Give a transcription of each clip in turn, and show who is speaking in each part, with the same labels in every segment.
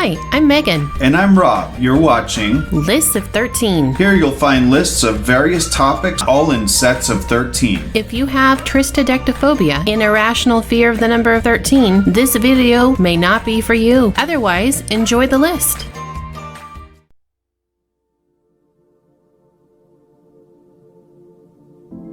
Speaker 1: Hi, I'm Megan.
Speaker 2: And I'm Rob. You're watching
Speaker 1: Lists of 13.
Speaker 2: Here you'll find lists of various topics, all in sets of 13.
Speaker 1: If you have tristodectophobia, an irrational fear of the number 13, this video may not be for you. Otherwise, enjoy the list.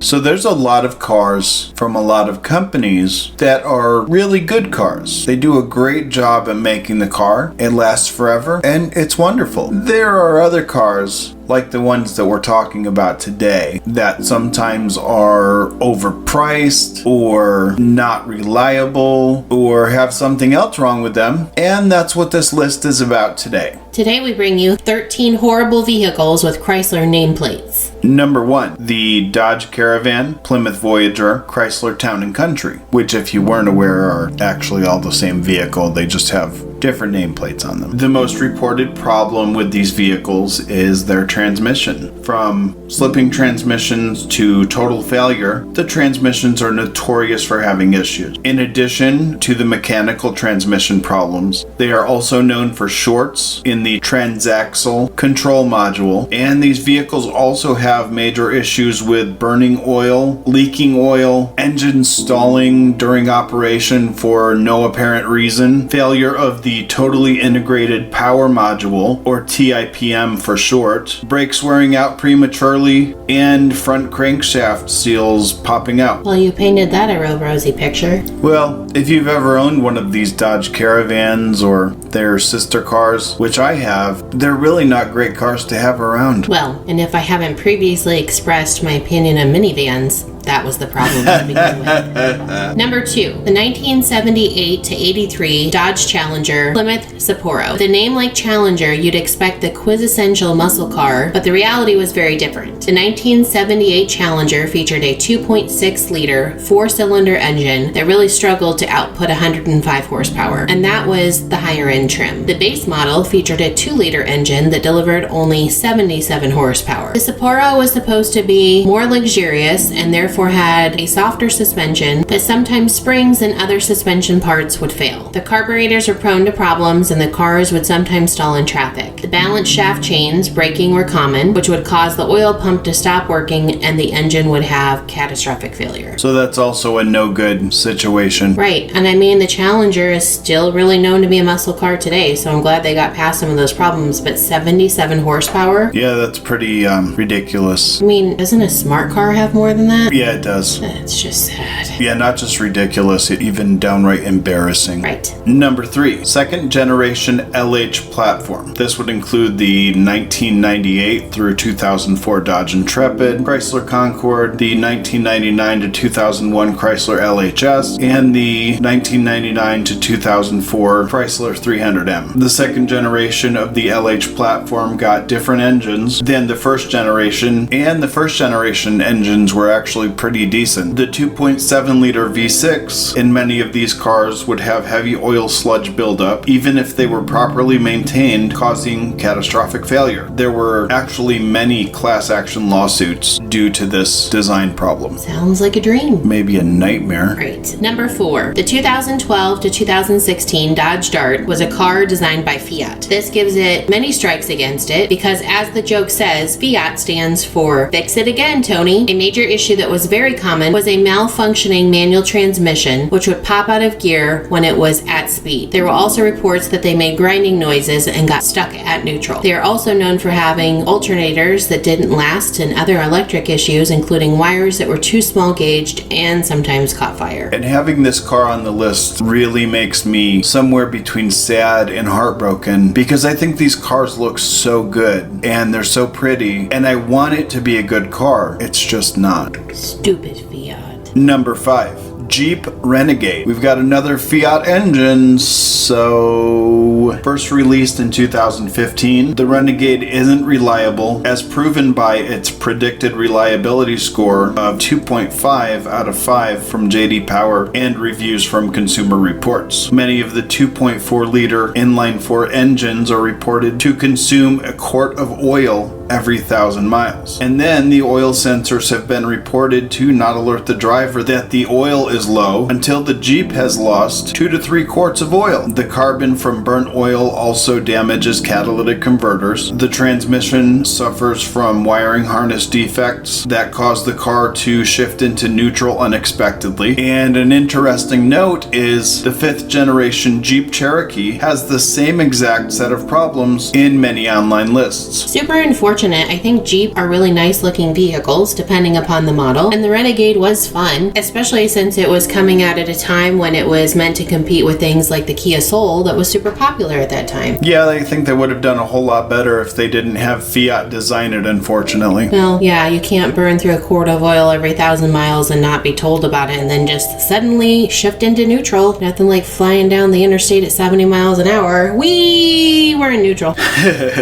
Speaker 2: So there's a lot of cars from a lot of companies that are really good cars. They do a great job at making the car. It lasts forever and it's wonderful. There are other cars like the ones that we're talking about today that sometimes are overpriced or not reliable or have something else wrong with them, and that's what this list is about today.
Speaker 1: Today we bring you 13 horrible vehicles with Chrysler nameplates.
Speaker 2: Number 1, the Dodge Caravan, Plymouth Voyager, Chrysler Town & Country, which if you weren't aware are actually all the same vehicle, they just have different nameplates on them. The most reported problem with these vehicles is their transmission. From slipping transmissions to total failure, the transmissions are notorious for having issues. In addition to the mechanical transmission problems, they are also known for shorts in the transaxle control module, and these vehicles also have major issues with burning oil, leaking oil, engine stalling during operation for no apparent reason, failure of the totally integrated power module, or TIPM for short, brakes wearing out prematurely, and front crankshaft seals popping out.
Speaker 1: Well, you painted that a real rosy picture.
Speaker 2: Well, if you've ever owned one of these Dodge Caravans or their sister cars, which I have, they're really not great cars to have around.
Speaker 1: Well, and if I haven't previously expressed my opinion on minivans, that was the problem to begin with. Number 2, the 1978 to 83 Dodge Challenger Plymouth Sapporo. The name like Challenger, you'd expect the quintessential muscle car, but the reality was very different. The 1978 Challenger featured a 2.6-liter 4-cylinder engine that really struggled to output 105 horsepower, and that was the higher end trim. The base model featured a 2-liter engine that delivered only 77 horsepower. The Sapporo was supposed to be more luxurious and therefore had a softer suspension, but sometimes springs and other suspension parts would fail. The carburetors were prone to problems and the cars would sometimes stall in traffic. The balanced shaft chains breaking were common, which would cause the oil pump to stop working and the engine would have catastrophic failure.
Speaker 2: So that's also a no good situation.
Speaker 1: Right, and I mean the Challenger is still really known to be a muscle car today, so I'm glad they got past some of those problems, but 77 horsepower?
Speaker 2: Yeah, that's pretty ridiculous.
Speaker 1: I mean, doesn't a smart car have more than that?
Speaker 2: Yeah, it does.
Speaker 1: That's just sad.
Speaker 2: Yeah, not just ridiculous, even downright embarrassing.
Speaker 1: Right.
Speaker 2: Number 3, second generation LH platform. This would include the 1998 through 2004 Dodge Intrepid, Chrysler Concorde, the 1999 to 2001 Chrysler LHS, and the 1999 to 2004 Chrysler 300M. The second generation of the LH platform got different engines than the first generation, and the first generation engines were actually pretty decent. The 2.7-liter V6 in many of these cars would have heavy oil sludge buildup, even if they were properly maintained, causing catastrophic failure. There were actually many class action lawsuits due to this design problem.
Speaker 1: Sounds like a dream.
Speaker 2: Maybe a nightmare.
Speaker 1: Right. Number 4, the 2012 to 2016 Dodge Dart was a car designed by Fiat. This gives it many strikes against it because, as the joke says, Fiat stands for Fix It Again, Tony. A major issue that was very common was a malfunctioning manual transmission, which would pop out of gear when it was at speed. There were also reports that they made grinding noises and got stuck at neutral. They are also known for having alternators that didn't last and other electric issues, including wires that were too small gauged and sometimes caught fire.
Speaker 2: And having this car on the list really makes me somewhere between sad and heartbroken, because I think these cars look so good and they're so pretty and I want it to be a good car. It's just not.
Speaker 1: Stupid Fiat.
Speaker 2: Number 5, Jeep Renegade. We've got another Fiat engine, so first released in 2015, the Renegade isn't reliable, as proven by its predicted reliability score of 2.5 out of 5 from JD Power and reviews from Consumer Reports. Many of the 2.4-liter inline-4 engines are reported to consume a quart of oil every 1,000 miles. And then the oil sensors have been reported to not alert the driver that the oil is low until the Jeep has lost 2 to 3 quarts of oil. The carbon from burnt oil also damages catalytic converters. The transmission suffers from wiring harness defects that cause the car to shift into neutral unexpectedly. And an interesting note is the 5th generation Jeep Cherokee has the same exact set of problems in many online lists.
Speaker 1: Super unfortunate. I think Jeep are really nice looking vehicles depending upon the model, and the Renegade was fun, especially since it was coming out at a time when it was meant to compete with things like the Kia Soul that was super popular at that time.
Speaker 2: Yeah, I think they would have done a whole lot better if they didn't have Fiat design it, unfortunately.
Speaker 1: Well, yeah, you can't burn through a quart of oil every 1,000 miles and not be told about it and then just suddenly shift into neutral. Nothing like flying down the interstate at 70 miles an hour. We're in neutral.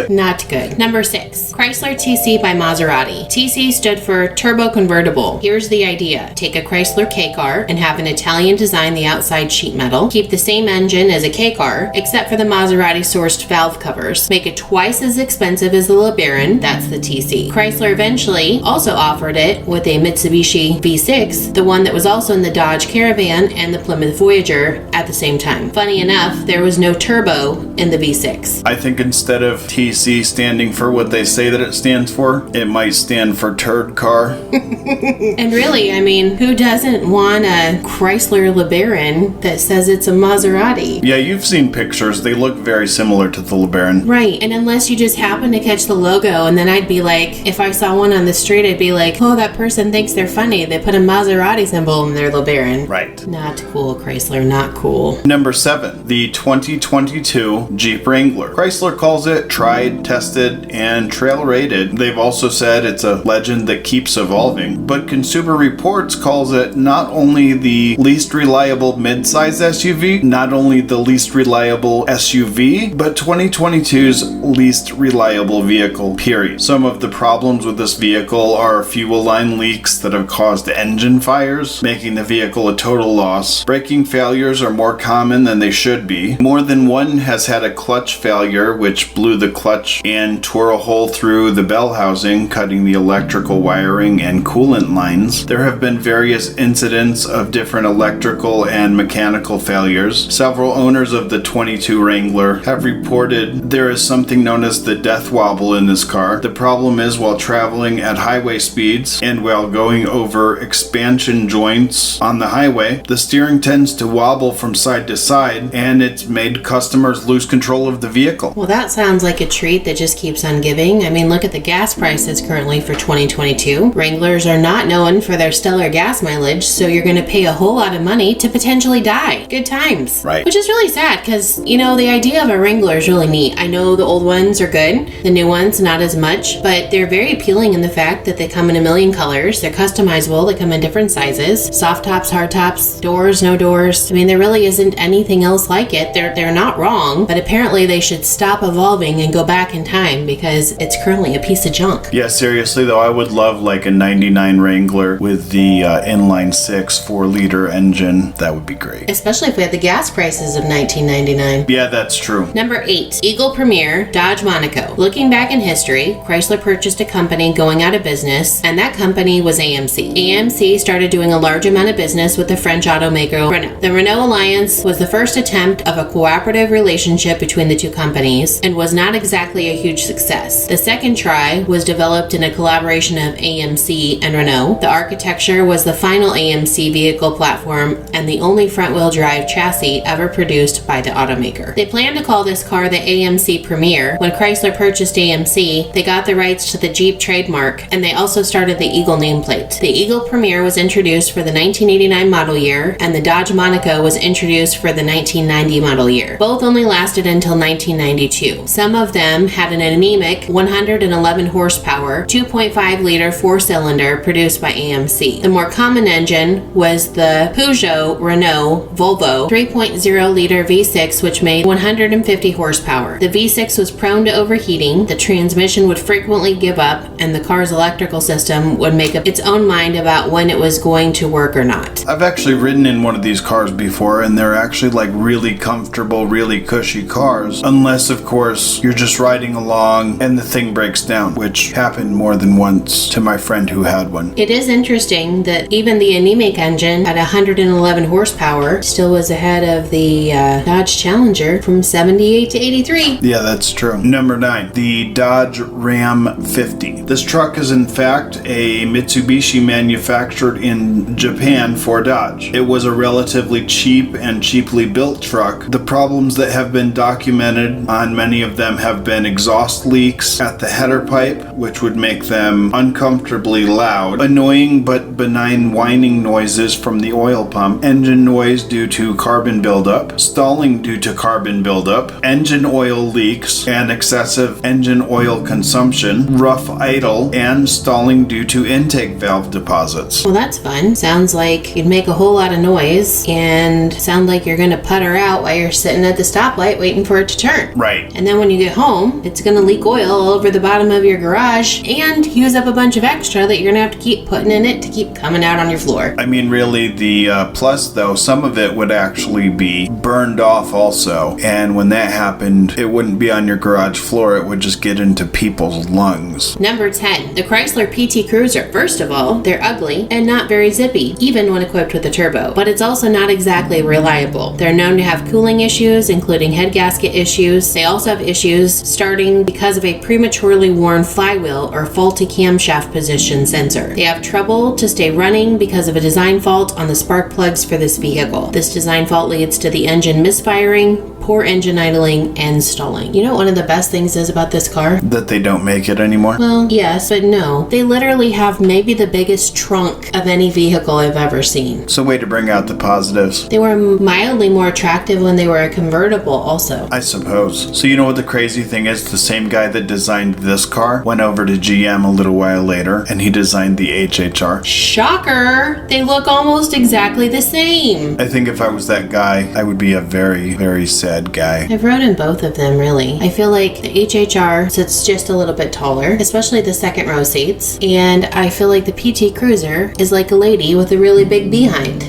Speaker 1: Not good. Number 6, Chrysler TC by Maserati. TC stood for Turbo Convertible. Here's the idea. Take a Chrysler K car and have an Italian design the outside sheet metal. Keep the same engine as a K car, except for the Maserati sourced valve covers. Make it twice as expensive as the LeBaron, that's the TC. Chrysler eventually also offered it with a Mitsubishi V6, the one that was also in the Dodge Caravan and the Plymouth Voyager at the same time. Funny enough, there was no turbo in the V6.
Speaker 2: I think instead of TC standing for what they say that it stands for, it might stand for turd car.
Speaker 1: And really, I mean, who doesn't want a Chrysler LeBaron that says it's a Maserati?
Speaker 2: Yeah, you've seen pictures. They look very similar to the LeBaron.
Speaker 1: Right, and unless you just happen to catch the logo, and then I'd be like, if I saw one on the street, I'd be like, oh, that person thinks they're funny. They put a Maserati symbol in their LeBaron.
Speaker 2: Right.
Speaker 1: Not cool, Chrysler, not cool.
Speaker 2: Number 7, the 2022 Jeep Wrangler. Chrysler calls it tried, tested, and trail rated. They've also said it's a legend that keeps evolving, but Consumer Reports calls it not only the least reliable midsize SUV, not only the least reliable SUV, but 2022's least reliable vehicle, period. Some of the problems with this vehicle are fuel line leaks that have caused engine fires, making the vehicle a total loss. Braking failures are more common than they should be. More than one has had a clutch failure, which blew the clutch and tore a hole through the bell housing, cutting the electrical wiring and coolant lines. There have been various incidents of different electrical and mechanical failures. Several owners of the 22 Wrangler have reported there is something known as the death wobble in this car. The problem is while traveling at highway speeds and while going over expansion joints on the highway, the steering tends to wobble from side to side, and it's made customers lose control of the vehicle.
Speaker 1: Well, that sounds like a treat that just keeps on giving. I mean, look at the gas prices currently for 2022. Wranglers are not known for their stellar gas mileage, so you're going to pay a whole lot of money to potentially die. Good times.
Speaker 2: Right.
Speaker 1: Which is really sad because, you know, the idea of a Wrangler is really neat. I know the old ones are good, the new ones not as much, but they're very appealing in the fact that they come in a million colors, they're customizable, they come in different sizes, soft tops, hard tops, doors, no doors. I mean, there really isn't anything else like it. They're not wrong, but apparently they should stop evolving and go back in time because it's currently a piece of junk.
Speaker 2: Yeah, seriously though, I would love like a 99 Wrangler with the inline 6 4-liter engine. That would be great.
Speaker 1: Especially if we had the gas prices of $19.99.
Speaker 2: Yeah, that's true.
Speaker 1: Number 8, Eagle Premier Dodge Monaco. Looking back in history, Chrysler purchased a company going out of business, and that company was AMC. AMC started doing a large amount of business with the French automaker Renault. The Renault Alliance was the first attempt of a cooperative relationship between the two companies and was not exactly a huge success. The second try was developed in a collaboration of AMC and Renault. The architecture was the final AMC vehicle platform and the only front-wheel drive chassis ever produced by the automaker. They planned to call this car the AMC Premier. When Chrysler purchased AMC, they got the rights to the Jeep trademark, and they also started the Eagle nameplate. The Eagle Premier was introduced for the 1989 model year, and the Dodge Monaco was introduced for the 1990 model year. Both only lasted until 1992. Some of them had an anemic 111 horsepower, 2.5-liter 4-cylinder produced by AMC. The more common engine was the Peugeot Renault Volvo 3.0-liter V6, which made 150 horsepower. The V6 was prone to overheating, the transmission would frequently give up, and the car's electrical system would make up its own mind about when it was going to work or not.
Speaker 2: I've actually ridden in one of these cars before, and they're actually like really comfortable, really cushy cars, unless of course you're just riding along and the thing breaks down, which happened more than once to my friend who had one.
Speaker 1: It is interesting that even the anemic engine at 111 horsepower still was ahead of the Dodge Challenger from 78 to 83.
Speaker 2: Yeah, that's true. Number 9, the Dodge Ram 50. This truck is in fact a Mitsubishi manufactured in Japan for Dodge. It was a relatively cheap and cheaply built truck. The problems that have been documented on many of them have been exhaust leaks at the header pipe, which would make them uncomfortably loud, annoying but benign whining noises from the oil pump, engine noise due to carbon buildup, stalling due to carbon buildup, engine oil leaks and excessive engine oil consumption, rough idle, and stalling due to intake valve deposits.
Speaker 1: Well, that's fun. Sounds like you'd make a whole lot of noise and sound like you're going to putter out while you're sitting at the stoplight waiting for it to turn.
Speaker 2: Right.
Speaker 1: And then when you get home, it's going to leak oil all over the bottom of your garage and use up a bunch of extra that you're going to have to keep putting in it to keep coming out on your floor.
Speaker 2: I mean, really, the plus, though, some of it would actually be burned off also. And when that happened, it wouldn't be on your garage floor. It would just get into people's lungs.
Speaker 1: Number 10, the Chrysler PT Cruiser. First of all, they're ugly and not very zippy, even when equipped with a turbo. But it's also not exactly reliable. They're known to have cooling issues, including head gasket issues. They also have issues starting because of a prematurely worn flywheel or faulty camshaft position sensor. They have trouble to stay running because of a design fault on the spark plugs for this vehicle. This design fault leads to the engine misfiring, poor engine idling, and stalling. You know what one of the best things is about this car?
Speaker 2: That they don't make it anymore?
Speaker 1: Well, yes, but no. They literally have maybe the biggest trunk of any vehicle I've ever seen.
Speaker 2: So way to bring out the positives.
Speaker 1: They were mildly more attractive when they were a convertible also.
Speaker 2: I suppose. So you know what the crazy thing is? The same guy that designed this car went over to GM a little while later and he designed the HHR.
Speaker 1: Shocker! They look almost exactly the same.
Speaker 2: I think if I was that guy, I would be a very, very sad guy.
Speaker 1: I've rode in both of them, really. I feel like the HHR sits just a little bit taller, especially the second row seats, and I feel like the PT Cruiser is like a lady with a really big behind.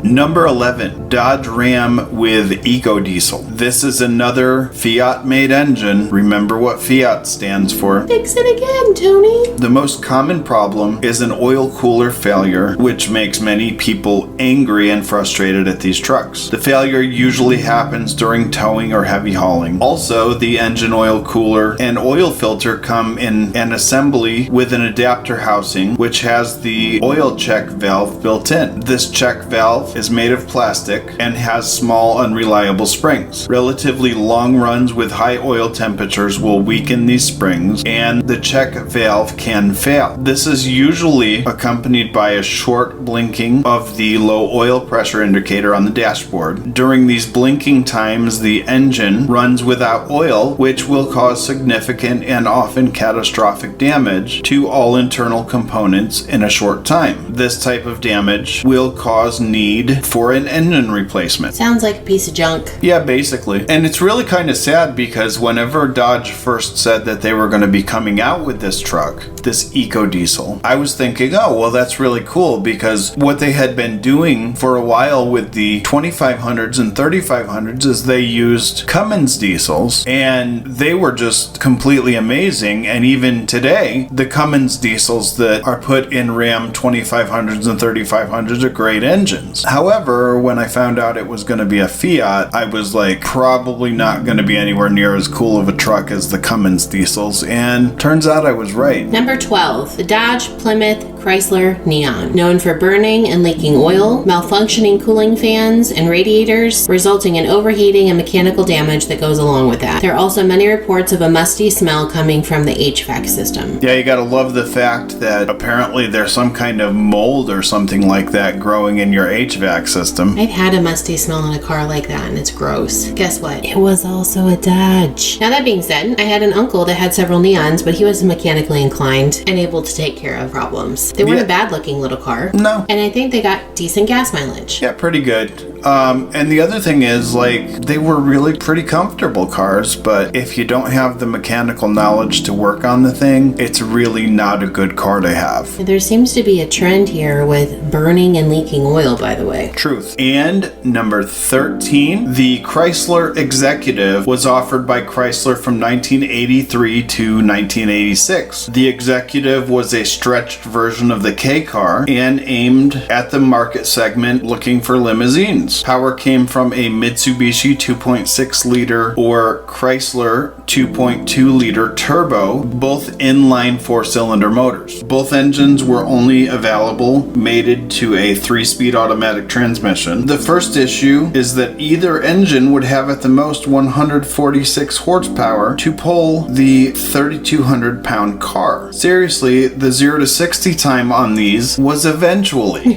Speaker 2: Number 11, Dodge Ram with EcoDiesel. This is another Fiat-made engine. Remember what Fiat stands for.
Speaker 1: Fix it again, Tony.
Speaker 2: The most common problem is an oil cooler failure, which makes many people angry and frustrated at these trucks. The failure usually happens during towing or heavy hauling. Also, the engine oil cooler and oil filter come in an assembly with an adapter housing, which has the oil check valve built in. This check valve is made of plastic and has small, unreliable springs. Relatively long runs with high oil temperatures will weaken these springs, and the check valve can fail. This is usually accompanied by a short blinking of the low oil pressure indicator on the dashboard. During these blinking times, the engine runs without oil, which will cause significant and often catastrophic damage to all internal components in a short time. This type of damage will cause need for an engine replacement.
Speaker 1: Sounds like a piece of junk.
Speaker 2: Yeah, basically. And it's really kind of sad because whenever Dodge first said that they were going to be coming out with this truck, this EcoDiesel, I was thinking, oh, well, that's really cool, because what they had been doing for a while with the 2500s and 3500s is they used Cummins diesels, and they were just completely amazing. And even today, the Cummins diesels that are put in Ram 2500s and 3500s are great engines. However, when I found out it was going to be a Fiat, I was like, probably not going to be anywhere near as cool of a truck as the Cummins diesels, and turns out I was right.
Speaker 1: Number 12, the Dodge Plymouth Chrysler Neon, known for burning and leaking oil, malfunctioning cooling fans and radiators, resulting in overheating and mechanical damage that goes along with that. There are also many reports of a musty smell coming from the HVAC system.
Speaker 2: Yeah, you gotta love the fact that apparently there's some kind of mold or something like that growing in your HVAC system.
Speaker 1: I've had a musty smell in a car like that, and it's gross. Guess what? It was also a Dodge. Now, that being said, I had an uncle that had several Neons, but he was mechanically inclined and able to take care of problems. They weren't a bad looking little car.
Speaker 2: No.
Speaker 1: And I think they got decent gas mileage.
Speaker 2: Yeah, pretty good. And the other thing is, like, they were really pretty comfortable cars, but if you don't have the mechanical knowledge to work on the thing, it's really not a good car to have.
Speaker 1: There seems to be a trend here with burning and leaking oil, by the way.
Speaker 2: Truth. And number 13, the Chrysler Executive was offered by Chrysler from 1983 to 1986. The Executive was a stretched version of the K car and aimed at the market segment looking for limousines. Power came from a Mitsubishi 2.6 liter or Chrysler 2.2 liter turbo, both inline 4-cylinder motors. Both engines were only available mated to a 3-speed automatic transmission. The first issue is that either engine would have at the most 146 horsepower to pull the 3,200 pound car. Seriously, the 0 to 60 time on these was eventually.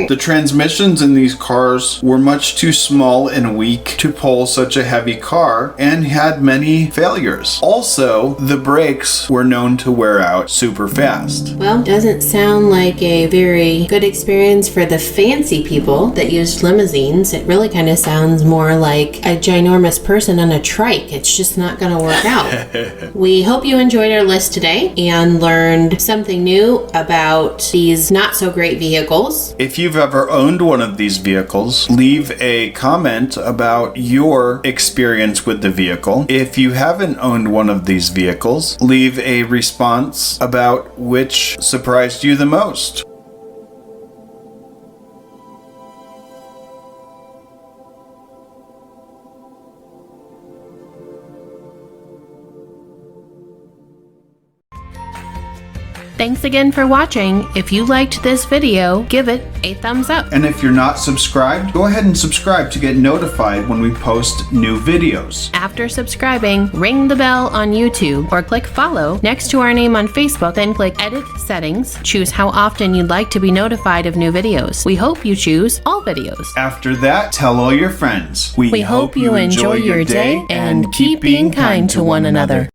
Speaker 2: The transmissions in these cars were much too small and weak to pull such a heavy car and had many failures. Also, the brakes were known to wear out super fast.
Speaker 1: Well, doesn't sound like a very good experience for the fancy people that used limousines. It really kind of sounds more like a ginormous person on a trike. It's just not going to work out. We hope you enjoyed our list today and learned something new about these not so great vehicles.
Speaker 2: If you've ever owned one of these vehicles, leave a comment about your experience with the vehicle. If you haven't owned one of these vehicles, leave a response about which surprised you the most.
Speaker 1: Thanks again for watching. If you liked this video, give it a thumbs up.
Speaker 2: And if you're not subscribed, go ahead and subscribe to get notified when we post new videos.
Speaker 1: After subscribing, ring the bell on YouTube or click follow next to our name on Facebook, then click edit settings. Choose how often you'd like to be notified of new videos. We hope you choose all videos.
Speaker 2: After that, tell all your friends.
Speaker 1: We hope you enjoy your day and keep being kind to one another.